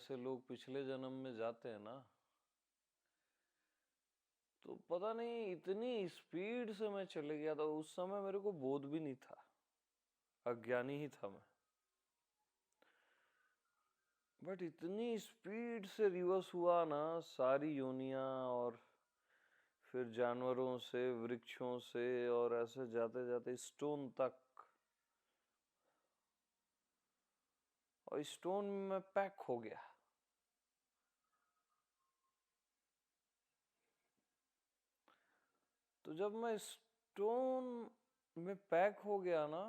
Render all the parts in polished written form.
ऐसे लोग पिछले जन्म में जाते हैं ना, तो पता नहीं इतनी स्पीड से मैं चले गया था। उस समय मेरे को बोध भी नहीं था, अज्ञानी ही था मैं। बट इतनी स्पीड से रिवर्स हुआ ना, सारी योनियां, और फिर जानवरों से, वृक्षों से, और ऐसे जाते जाते स्टोन तक। और स्टोन में पैक हो गया। तो जब मैं स्टोन में पैक हो गया ना,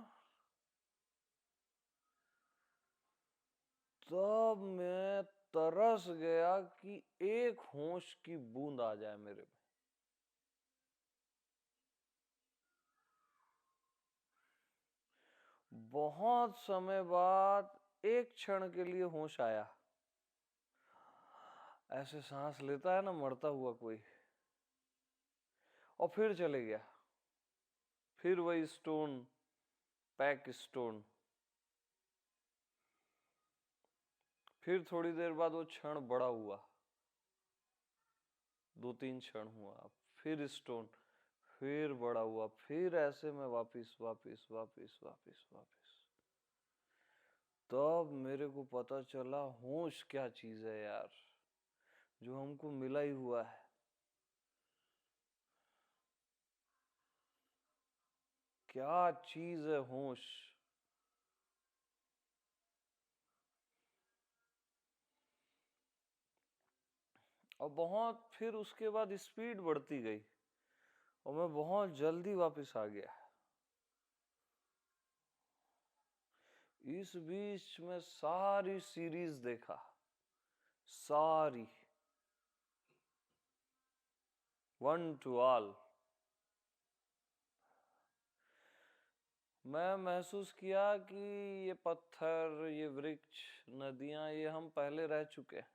तब मैं तरस गया कि एक होश की बूंद आ जाए मेरे में। बहुत समय बाद एक क्षण के लिए होश आया। ऐसे सांस लेता है ना मरता हुआ कोई, और फिर चले गया। फिर वही स्टोन, पैक स्टोन। फिर थोड़ी देर बाद वो क्षण बड़ा हुआ, 2-3 क्षण हुआ, फिर स्टोन, फिर बड़ा हुआ, फिर ऐसे में वापिस वापिस वापिस वापिस वापिस। तब मेरे को पता चला होश क्या चीज है यार, जो हमको मिला ही हुआ है। क्या चीज है होश। और बहुत फिर उसके बाद स्पीड बढ़ती गई, और मैं बहुत जल्दी वापस आ गया। इस बीच में सारी सीरीज देखा, सारी, वन टू ऑल। मैं महसूस किया कि ये पत्थर, ये वृक्ष, नदियां, ये हम पहले रह चुके हैं।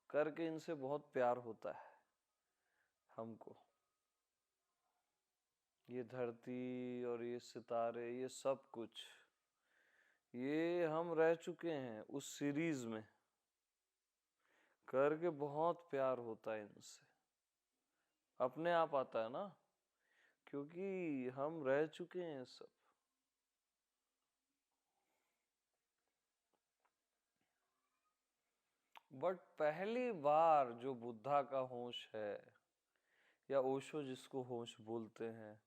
करके इनसे बहुत प्यार होता है हमको। ये धरती और ये सितारे, ये सब कुछ, ये हम रह चुके हैं उस सीरीज में। करके बहुत प्यार होता है इनसे, अपने आप आता है ना, क्योंकि हम रह चुके हैं सब। बट पहली बार जो बुद्धा का होश है, या ओशो जिसको होश बोलते हैं,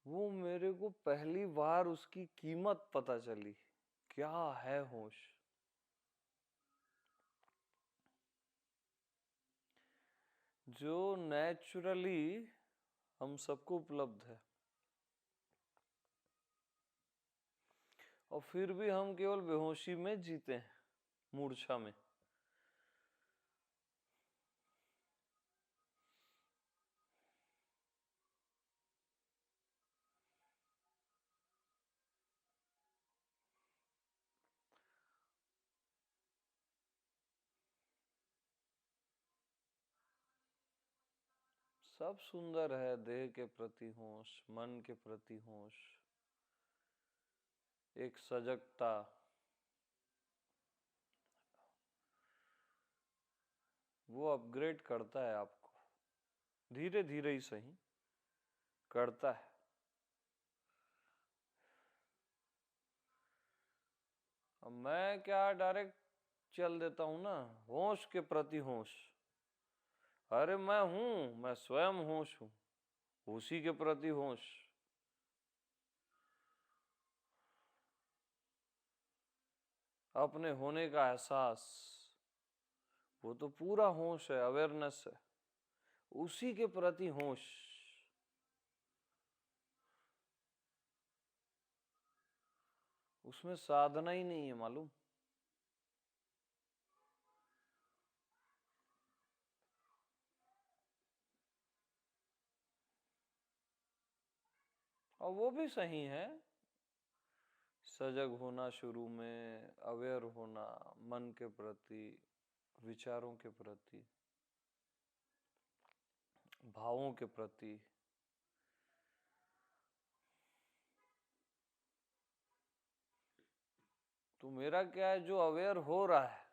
वो मेरे को पहली बार उसकी कीमत पता चली। क्या है होश। जो नेचुरली हम सबको उपलब्ध है, और फिर भी हम केवल बेहोशी में जीते हैं, मूर्छा में। सब सुंदर है, देह के प्रति होश, मन के प्रति होश, एक सजगता। वो अपग्रेड करता है आपको, धीरे धीरे ही सही करता है। अब मैं क्या डायरेक्ट चल देता हूं ना, होश के प्रति होश। अरे मैं हूं, मैं स्वयं होश हूं, उसी के प्रति होश। अपने होने का एहसास, वो तो पूरा होश है, अवेयरनेस है, उसी के प्रति होश। उसमें साधना ही नहीं है, मालूम। और वो भी सही है, सजग होना शुरू में, अवेयर होना मन के प्रति, विचारों के प्रति, भावों के प्रति। तो मेरा क्या है, जो अवेयर हो रहा है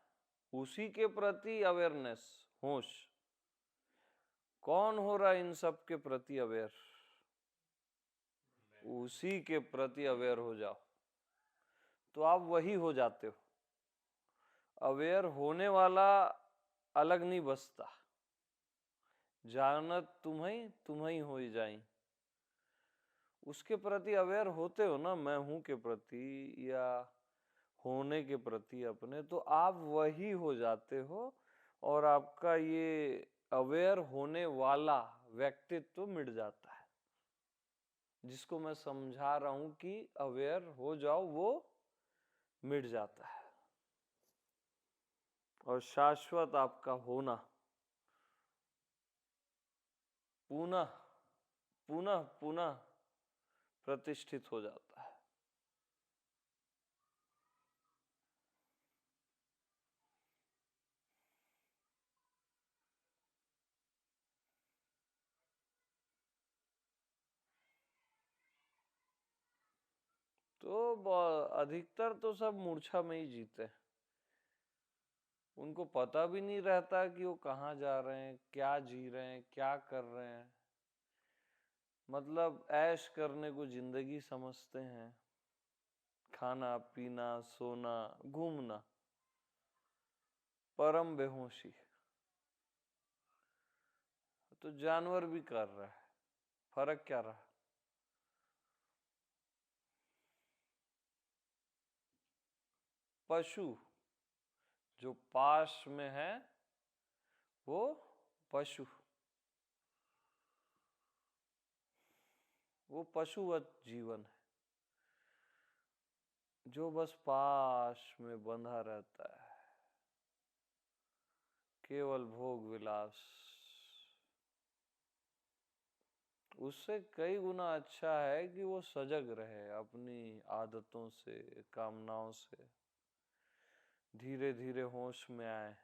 उसी के प्रति अवेयरनेस, होश। कौन हो रहा है इन सब के प्रति अवेयर? उसी के प्रति अवेयर हो जाओ तो आप वही हो जाते हो। अवेयर होने वाला अलग नहीं बसता, जानत तुम्हें हो ही जाई। उसके प्रति अवेयर होते हो ना, मैं हूं के प्रति या होने के प्रति अपने, तो आप वही हो जाते हो और आपका ये अवेयर होने वाला व्यक्तित्व मिट जाता है, जिसको मैं समझा रहा हूं कि अवेयर हो जाओ, वो मिट जाता है। और शाश्वत आपका होना पुनः पुनः पुनः प्रतिष्ठित हो जाता है। तो अधिकतर तो सब मूर्छा में ही जीते हैं। उनको पता भी नहीं रहता कि वो कहाँ जा रहे हैं, क्या जी रहे हैं, क्या कर रहे हैं। मतलब ऐश करने को जिंदगी समझते हैं, खाना पीना सोना घूमना, परम बेहोशी। तो जानवर भी कर रहा है, फर्क क्या रहा? पशु जो पास में है वो पशु, वो पशुवत जीवन है जो बस पास में बंधा रहता है, केवल भोग विलास। उससे कई गुना अच्छा है कि वो सजग रहे अपनी आदतों से, कामनाओं से, धीरे धीरे होश में आए।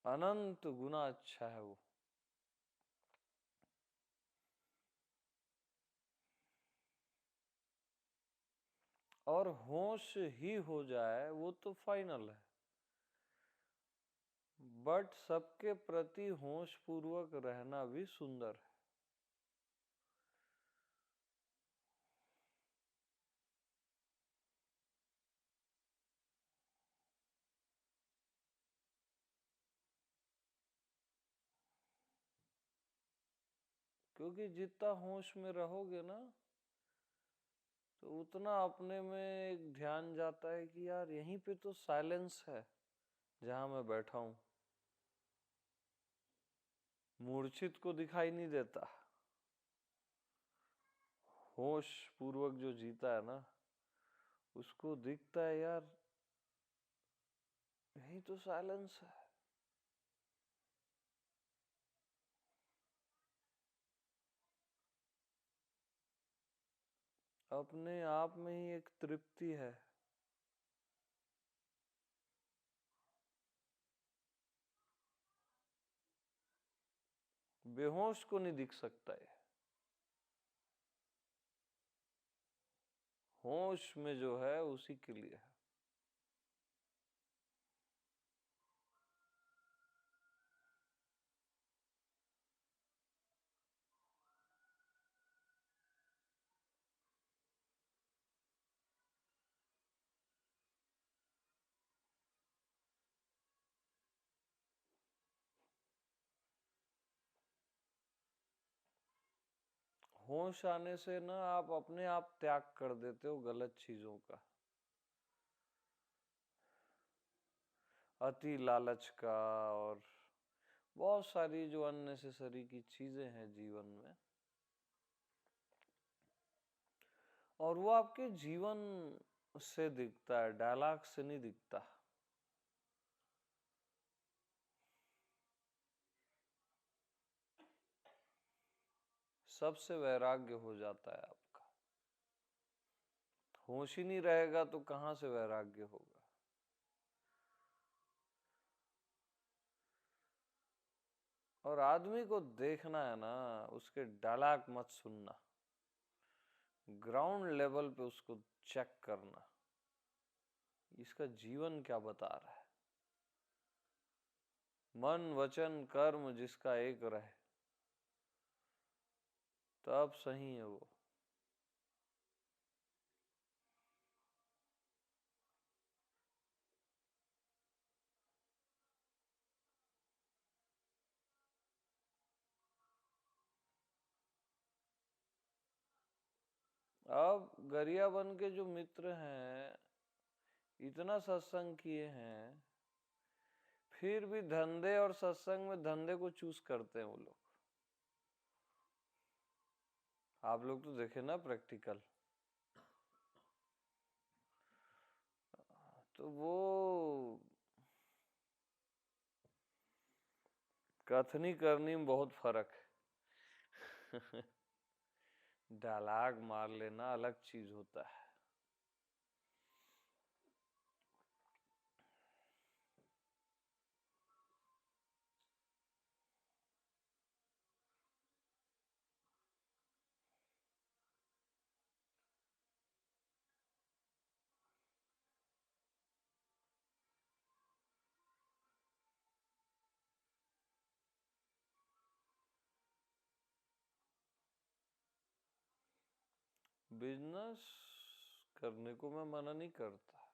अनंत गुना अच्छा है वो। और होश ही हो जाए वो तो फाइनल है, बट सबके प्रति होश पूर्वक रहना भी सुंदर है। क्योंकि जितना होश में रहोगे ना, तो उतना अपने में एक ध्यान जाता है कि यार यहीं पे तो साइलेंस है जहां मैं बैठा हूं। मूर्छित को दिखाई नहीं देता। होश पूर्वक जो जीता है ना, उसको दिखता है यार यही तो साइलेंस है। अपने आप में ही एक तृप्ति है। बेहोश को नहीं दिख सकता है। होश में जो है उसी के लिए है। होश आने से ना आप अपने आप त्याग कर देते हो गलत चीजों का, अति लालच का, और बहुत सारी जो अननेसेसरी की चीजें हैं जीवन में। और वो आपके जीवन से दिखता है, डायलॉग से नहीं दिखता। सबसे वैराग्य हो जाता है आपका। होश ही नहीं रहेगा तो कहां से वैराग्य होगा? और आदमी को देखना है ना, उसके डायलॉग मत सुनना। ग्राउंड लेवल पे उसको चेक करना, इसका जीवन क्या बता रहा है। मन वचन कर्म जिसका एक रहे तब सही है वो। अब गरिया बन के जो मित्र हैं, इतना सत्संग किए हैं, फिर भी धंधे और सत्संग में धंधे को चूज करते हैं वो लोग। आप लोग तो देखे ना प्रैक्टिकल। तो वो कथनी करनी में बहुत फर्क है। डायलॉग मार लेना अलग चीज होता है। बिजनेस करने को मैं मना नहीं करता,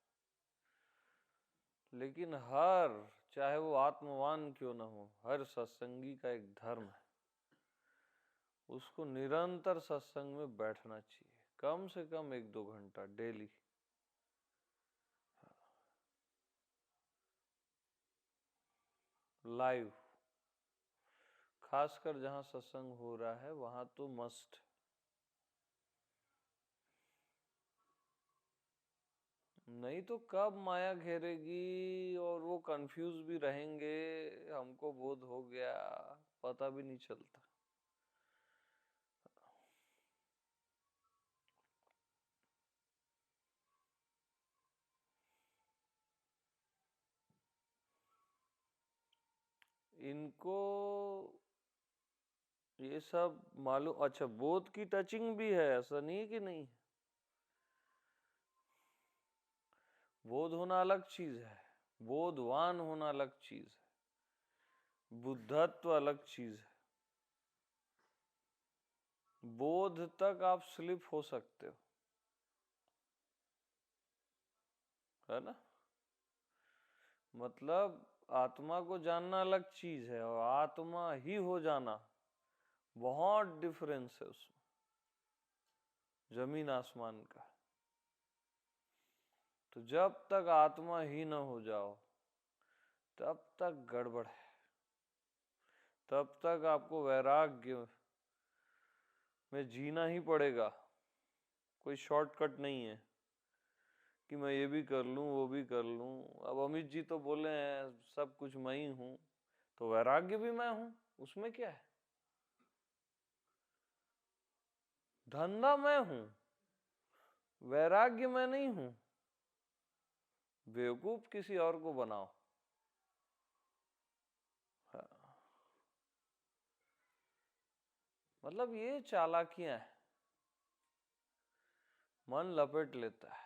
लेकिन हर, चाहे वो आत्मवान क्यों ना हो, हर सत्संगी का एक धर्म है, उसको निरंतर सत्संग में बैठना चाहिए, कम से कम 1-2 घंटा डेली। लाइव, खासकर जहां सत्संग हो रहा है वहां तो मस्ट। नहीं तो कब माया घेरेगी और वो कंफ्यूज भी रहेंगे, हमको बोध हो गया, पता भी नहीं चलता। इनको ये सब मालूम। अच्छा, बोध की टचिंग भी है, ऐसा नहीं है कि नहीं। बोध होना अलग चीज है, बोधवान होना अलग चीज है, बुद्धत्व अलग चीज है। बोध तक आप स्लिप हो सकते हो, है ना। मतलब आत्मा को जानना अलग चीज है और आत्मा ही हो जाना, बहुत डिफरेंस है उसमें, जमीन आसमान का। तो जब तक आत्मा ही न हो जाओ तब तक गड़बड़ है, तब तक आपको वैराग्य में जीना ही पड़ेगा। कोई शॉर्टकट नहीं है कि मैं ये भी कर लूं वो भी कर लूं। अब अमित जी तो बोले हैं सब कुछ मैं ही हूं, तो वैराग्य भी मैं हूं, उसमें क्या है। धंधा मैं हूं, वैराग्य मैं नहीं हूं। बेवकूफ किसी और को बनाओ। हाँ। मतलब ये चालाकियां हैं, मन लपेट लेता है।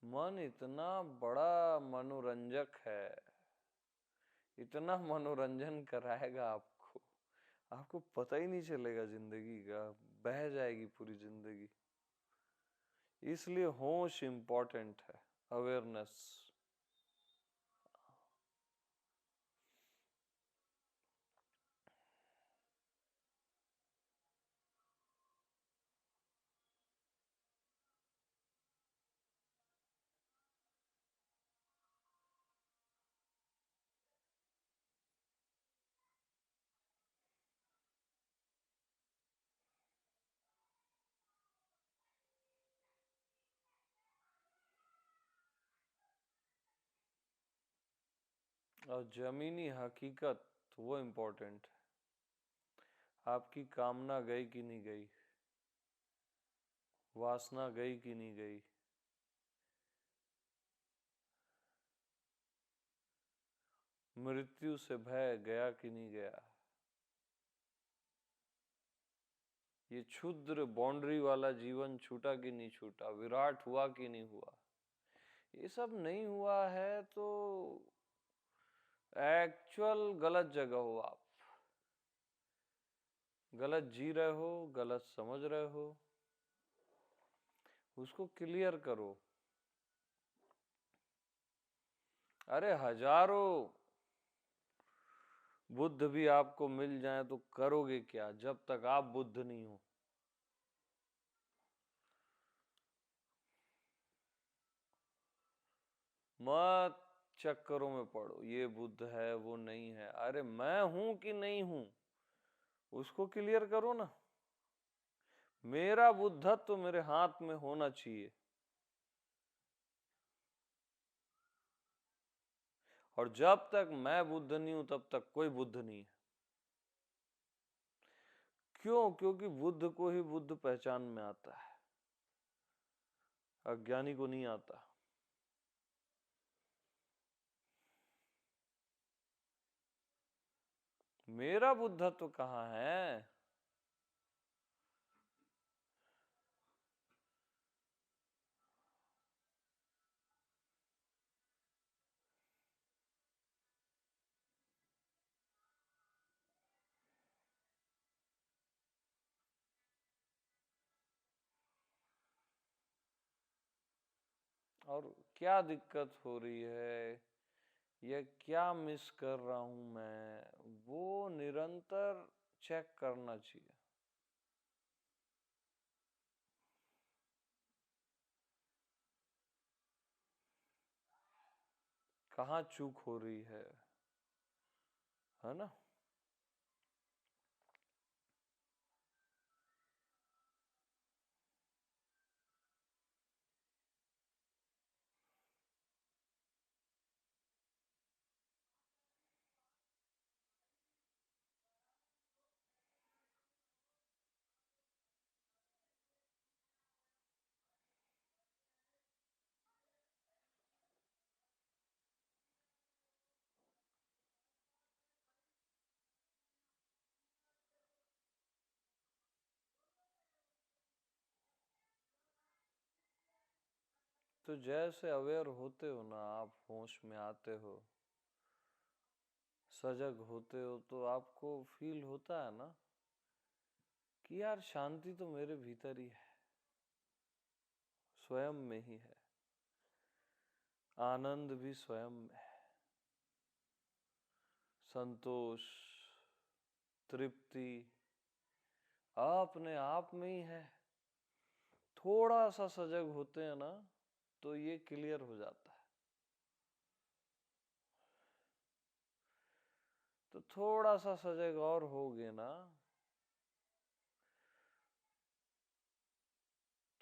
मन इतना बड़ा मनोरंजक है, इतना मनोरंजन कराएगा आपको, आपको पता ही नहीं चलेगा जिंदगी का, बह जाएगी पूरी जिंदगी। इसलिए होश इंपॉर्टेंट है, अवेयरनेस। और जमीनी हकीकत वो इंपॉर्टेंट है। आपकी कामना गई कि नहीं गई, वासना गई कि नहीं गई, मृत्यु से भय गया कि नहीं गया, ये क्षुद्र बाउंड्री वाला जीवन छूटा कि नहीं छूटा, विराट हुआ कि नहीं हुआ, ये सब नहीं हुआ है तो एक्चुअल गलत जगह हो आप, गलत जी रहे हो, गलत समझ रहे हो, उसको क्लियर करो। अरे हजारों बुद्ध भी आपको मिल जाए तो करोगे क्या जब तक आप बुद्ध नहीं हो। मत चक्करों में पड़ो, ये बुद्ध है वो नहीं है, अरे मैं हूं कि नहीं हूं उसको क्लियर करो ना। मेरा बुद्धत्व तो मेरे हाथ में होना चाहिए, और जब तक मैं बुद्ध नहीं हूं तब तक कोई बुद्ध नहीं है। क्यों? क्योंकि बुद्ध को ही बुद्ध पहचान में आता है, अज्ञानी को नहीं आता। मेरा बुद्धत्व कहाँ है? और क्या दिक्कत हो रही है या क्या मिस कर रहा हूं मैं, वो निरंतर चेक करना चाहिए। कहाँ चूक हो रही है ना? तो जैसे अवेयर होते हो ना आप, होश में आते हो, सजग होते हो, तो आपको फील होता है ना कि यार शांति तो मेरे भीतर ही है, स्वयं में ही है, आनंद भी स्वयं में है, संतोष, तृप्ति अपने आप में ही है। थोड़ा सा सजग होते हैं ना तो ये क्लियर हो जाता है। तो थोड़ा सा सजग और होगे ना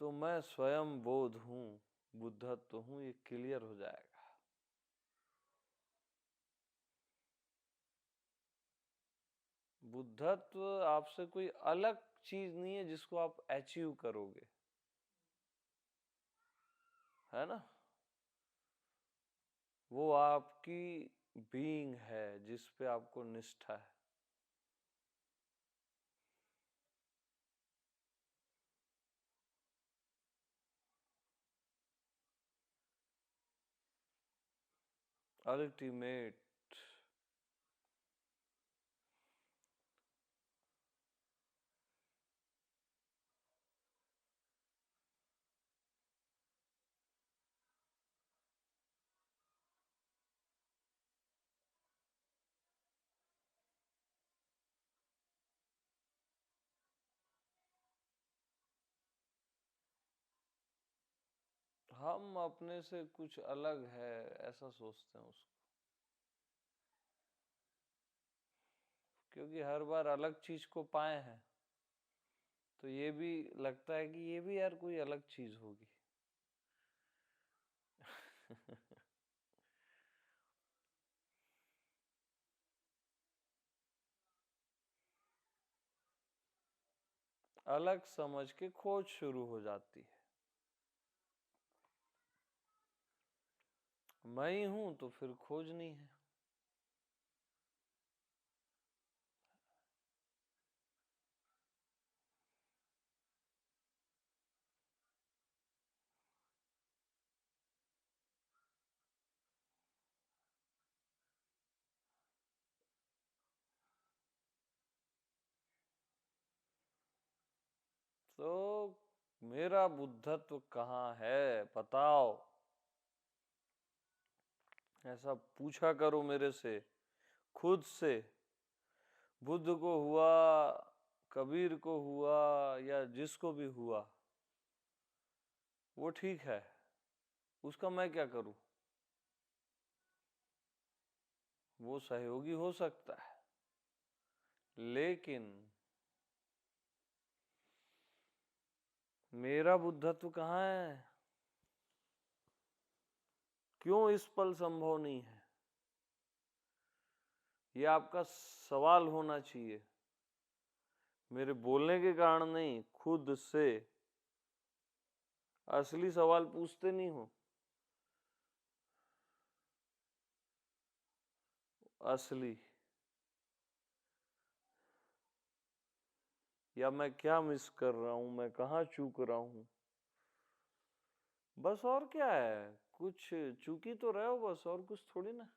तो मैं स्वयं बोध हूं, बुद्धत्व हूं, ये क्लियर हो जाएगा। बुद्धत्व आपसे कोई अलग चीज नहीं है जिसको आप अचीव करोगे, है ना? वो आपकी बीइंग है जिस पे आपको निष्ठा है। अल्टीमेट। हम अपने से कुछ अलग है ऐसा सोचते हैं उसको, क्योंकि हर बार अलग चीज को पाए हैं तो ये भी लगता है कि ये भी यार कोई अलग चीज होगी। अलग समझ के खोज शुरू हो जाती है। मैं ही हूं तो फिर खोज नहीं है। तो मेरा बुद्धत्व कहाँ है बताओ, ऐसा पूछा करो मेरे से, खुद से। बुद्ध को हुआ, कबीर को हुआ, या जिसको भी हुआ, वो ठीक है, उसका मैं क्या करूं? वो सहयोगी हो सकता है, लेकिन मेरा बुद्धत्व कहाँ है? क्यों इस पल संभव नहीं है? ये आपका सवाल होना चाहिए, मेरे बोलने के कारण नहीं, खुद से। असली सवाल पूछते नहीं हो, असली। या मैं क्या मिस कर रहा हूं, मैं कहाँ चूक रहा हूं? बस, और क्या है? कुछ चूकी तो रहे हो बस, और कुछ थोड़ी ना।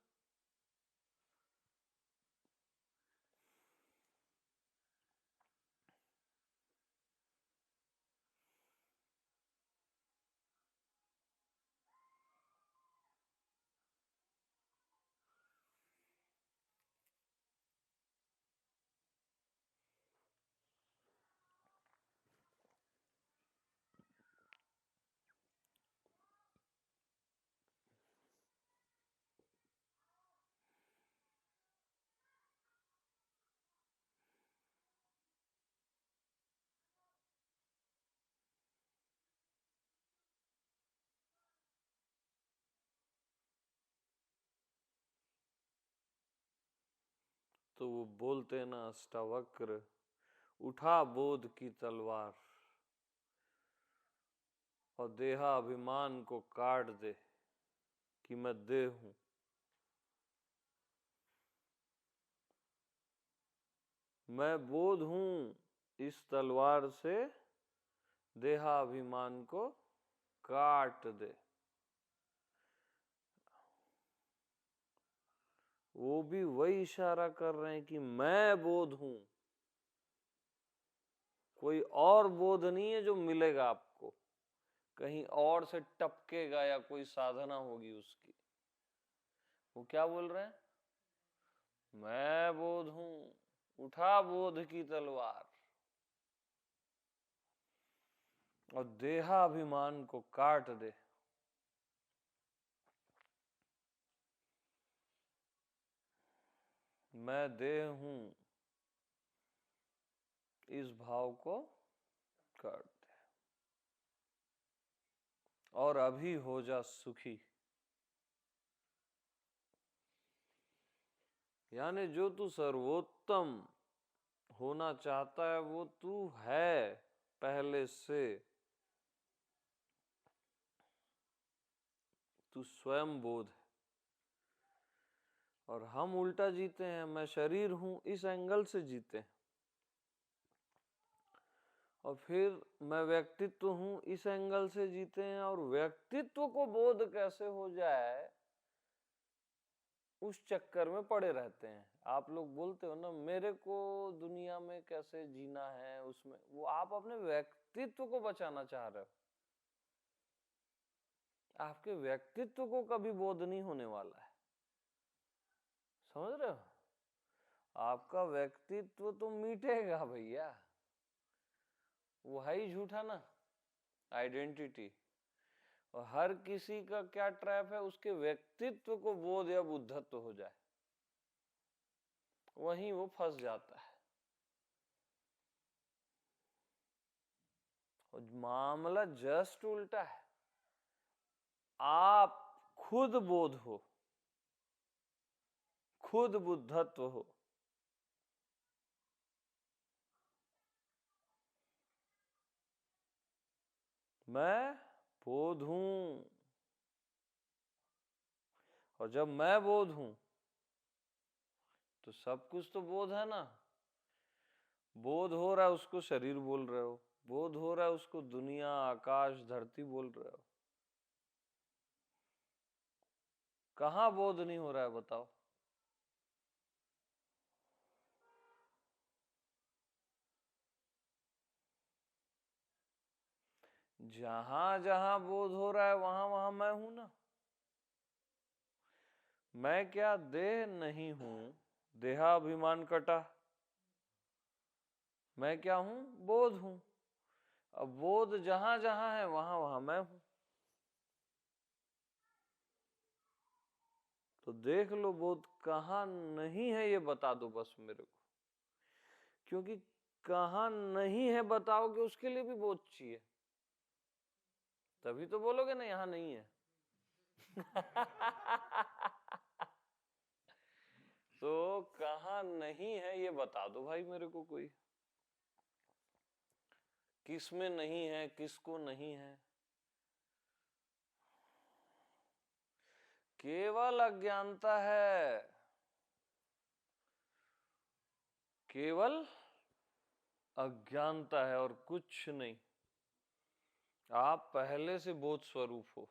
तो वो बोलते ना अष्टावक्र, उठा बोध की तलवार और देहाभिमान को काट दे कि मैं देह हूं। मैं बोध हूं, इस तलवार से देहाभिमान को काट दे। वो भी वही इशारा कर रहे हैं कि मैं बोध हूं, कोई और बोध नहीं है जो मिलेगा आपको, कहीं और से टपकेगा या कोई साधना होगी उसकी। वो क्या बोल रहे हैं? मैं बोध हूं, उठा बोध की तलवार और देहाभिमान को काट दे। मैं देह हूं, इस भाव को काट दे और अभी हो जा सुखी। यानी जो तू सर्वोत्तम होना चाहता है वो तू है पहले से। तू स्वयं बोध है। और हम उल्टा जीते हैं, मैं शरीर हूं, इस एंगल से जीते हैं। और फिर मैं व्यक्तित्व हूं, इस एंगल से जीते हैं। और व्यक्तित्व को बोध कैसे हो जाए, उस चक्कर में पड़े रहते हैं। आप लोग बोलते हो ना, मेरे को दुनिया में कैसे जीना है, उसमें वो आप अपने व्यक्तित्व को बचाना चाह रहे हो। आपके व्यक्तित्व को कभी बोध नहीं होने वाला है, समझ रहे हो? आपका व्यक्तित्व तो मिटेगा भैया, वो है ही झूठा ना, आइडेंटिटी। और हर किसी का क्या ट्रैप है, उसके व्यक्तित्व को बोध या बुद्धत्व हो जाए, वहीं वो फंस जाता है। और मामला जस्ट उल्टा है। आप खुद बोध हो, खुद बुद्धत्व हो। मैं बोध हूं, और जब मैं बोध हूं तो सब कुछ तो बोध है ना। बोध हो रहा है उसको शरीर बोल रहे हो, बोध हो रहा है उसको दुनिया, आकाश, धरती बोल रहे हो। कहाँ बोध नहीं हो रहा है बताओ? जहां जहां बोध हो रहा है वहां वहां मैं हूं ना। मैं क्या देह नहीं हूं, देहाभिमान कटा। मैं क्या हूं, बोध हूं। अब बोध जहां जहां है वहां वहां मैं हूं। तो देख लो बोध कहां नहीं है ये बता दो बस मेरे को। क्योंकि कहां नहीं है बताओगे उसके लिए भी बोध चाहिए, तभी तो बोलोगे ना यहां नहीं है। तो कहां नहीं है ये बता दो भाई मेरे को कोई। किस में नहीं है, किसको नहीं है। केवल अज्ञानता है, केवल अज्ञानता है और कुछ नहीं। आप पहले से बोध स्वरूप हो।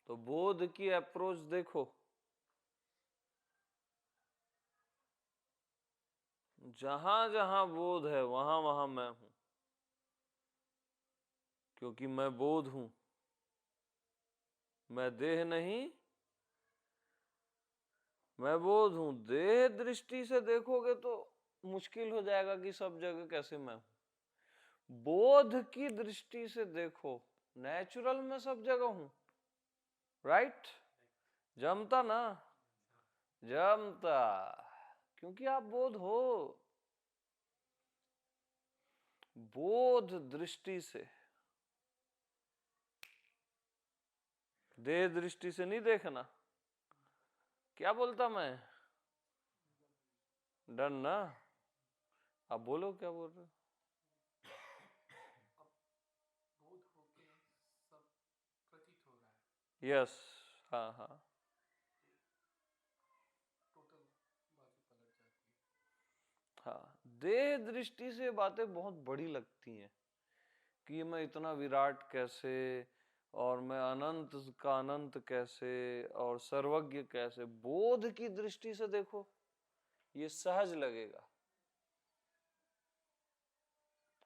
तो बोध की अप्रोच देखो। जहां जहां बोध है वहां वहां मैं हूं, क्योंकि मैं बोध हूं। मैं देह नहीं, मैं बोध हूं। देह दृष्टि से देखोगे तो मुश्किल हो जाएगा कि सब जगह कैसे मैं हूं। बोध की दृष्टि से देखो, नेचुरल में सब जगह हूं। राइट? जमता ना, जमता, क्योंकि आप बोध हो। बोध दृष्टि से, देह दृष्टि से नहीं देखना। क्या बोलता मैं? डन ना? आप बोलो क्या बोल रहे हो? यस, हाँ हाँ। हाँ, देह दृष्टि से बातें बहुत बड़ी लगती हैं कि मैं इतना विराट कैसे, और मैं अनंत का अनंत कैसे, और सर्वज्ञ कैसे। बोध की दृष्टि से देखो, ये सहज लगेगा।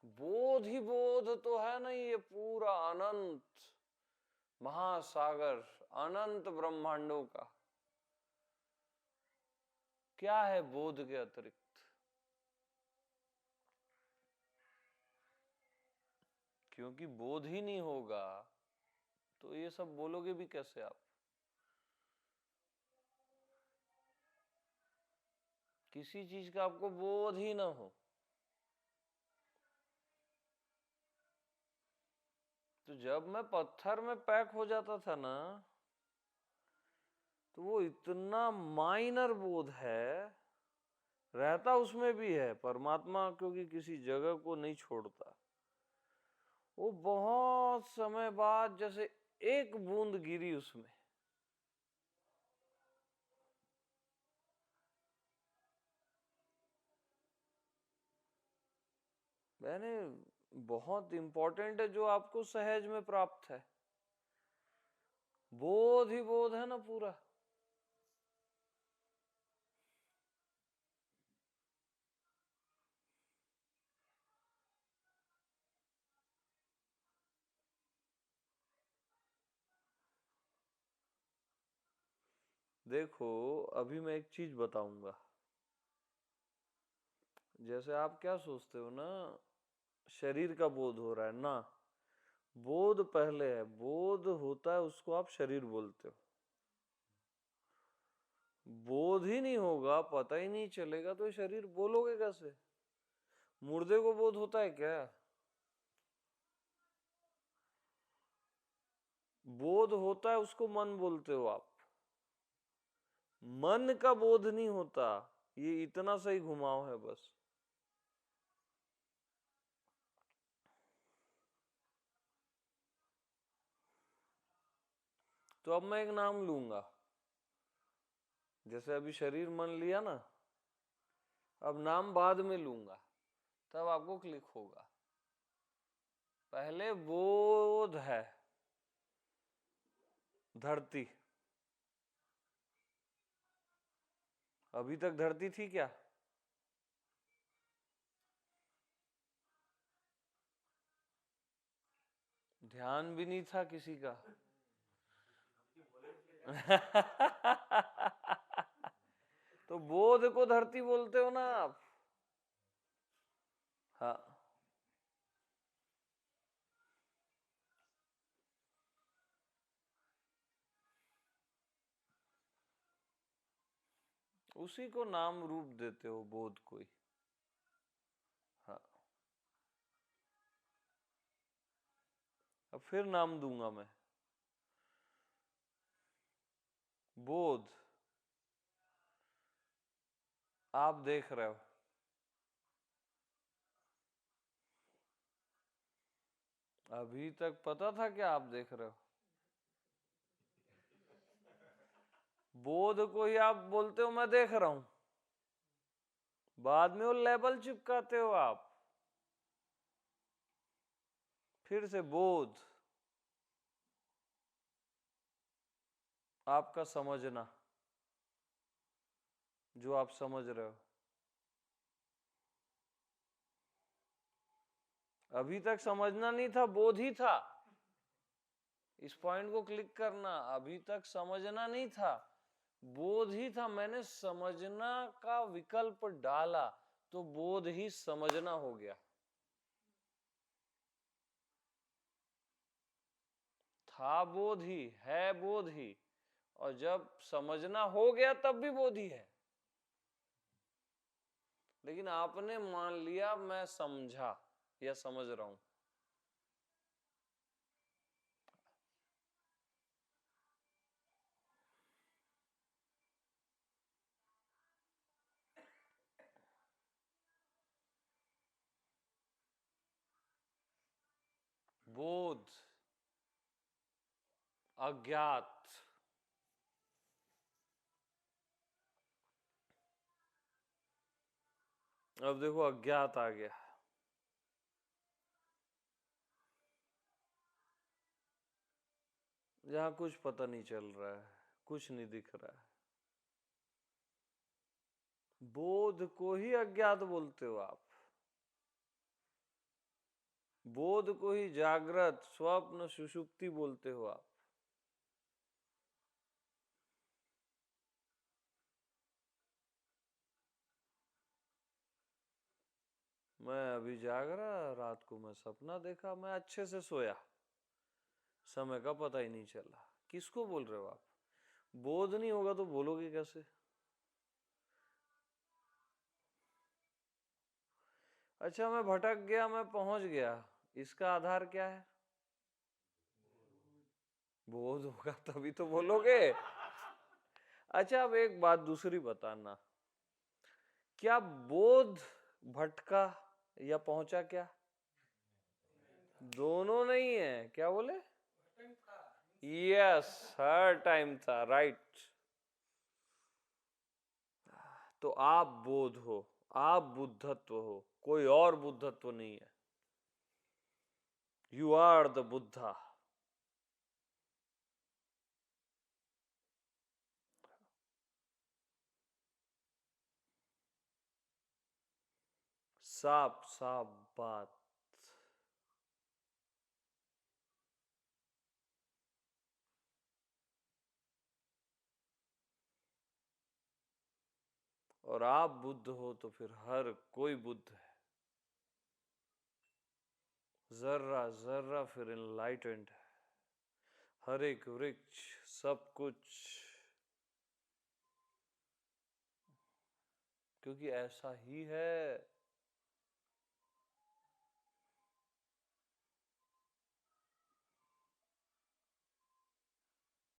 बोध ही बोध तो है नहीं, ये पूरा अनंत महासागर, अनंत ब्रह्मांडों का क्या है बोध के अतिरिक्त। क्योंकि बोध ही नहीं होगा तो ये सब बोलोगे भी कैसे आप। किसी चीज का आपको बोध ही ना हो तो जब मैं पत्थर में पैक हो जाता था ना, तो वो इतना माइनर बोध है, रहता उसमें भी है परमात्मा, क्योंकि किसी जगह को नहीं छोड़ता। वो बहुत समय बाद जैसे एक बूंद गिरी उसमें, मैंने बहुत इंपॉर्टेंट है जो आपको सहज में प्राप्त है। बोध ही बोध है ना पूरा। देखो, अभी मैं एक चीज बताऊंगा। जैसे आप क्या सोचते हो ना, शरीर का बोध हो रहा है ना, बोध पहले है। बोध होता है उसको आप शरीर बोलते हो। बोध ही नहीं होगा, पता ही नहीं चलेगा, तो शरीर बोलोगे कैसे? मुर्दे को बोध होता है क्या? बोध होता है उसको मन बोलते हो आप। मन का बोध नहीं होता, ये इतना सही घुमाव है बस। तो अब मैं एक नाम लूंगा, जैसे अभी शरीर मन लिया ना, अब नाम बाद में लूंगा, तब आपको क्लिक होगा। पहले बोध है धरती, अभी तक धरती थी क्या? ध्यान भी नहीं था किसी का। तो बोध को धरती बोलते हो ना आप? हाँ, उसी को नाम रूप देते हो, बोध को ही। हाँ, अब फिर नाम दूंगा मैं, बोध। आप देख रहे हो, अभी तक पता था क्या आप देख रहे हो? बोध को ही आप बोलते हो मैं देख रहा हूं, बाद में वो लेबल चिपकाते हो आप। फिर से बोध, आपका समझना, जो आप समझ रहे हो। अभी तक समझना नहीं था, बोध ही था। इस पॉइंट को क्लिक करना, अभी तक समझना नहीं था, बोध ही था। मैंने समझना का विकल्प डाला तो बोध ही समझना हो गया। था बोध ही, है बोध ही, और जब समझना हो गया तब भी बोध ही है। लेकिन आपने मान लिया मैं समझा या समझ रहा हूं। बोध, अज्ञात। अब देखो अज्ञात आ गया, जहां कुछ पता नहीं चल रहा है, कुछ नहीं दिख रहा है। बोध को ही अज्ञात बोलते हो आप। बोध को ही जागृत, स्वप्न, सुषुप्ति बोलते हो आप। मैं अभी जाग रहा, रात को मैं सपना देखा, मैं अच्छे से सोया, समय का पता ही नहीं चला। किसको बोल रहे हो आप? बोध नहीं होगा तो बोलोगे कैसे? अच्छा, मैं भटक गया, मैं पहुंच गया, इसका आधार क्या है? बोध होगा तभी तो बोलोगे। अच्छा, अब एक बात दूसरी बताना, क्या बोध भटका या पहुंचा क्या? दोनों नहीं है, क्या बोले? यस, हर टाइम था, राइट। तो आप बोध हो, आप बुद्धत्व हो, कोई और बुद्धत्व नहीं है। You are the Buddha. साफ साफ बात। और आप बुद्ध हो तो फिर हर कोई बुद्ध है, जर्रा जर्रा फिर इनलाइटेंड है, हर एक वृक्ष, सब कुछ, क्योंकि ऐसा ही है।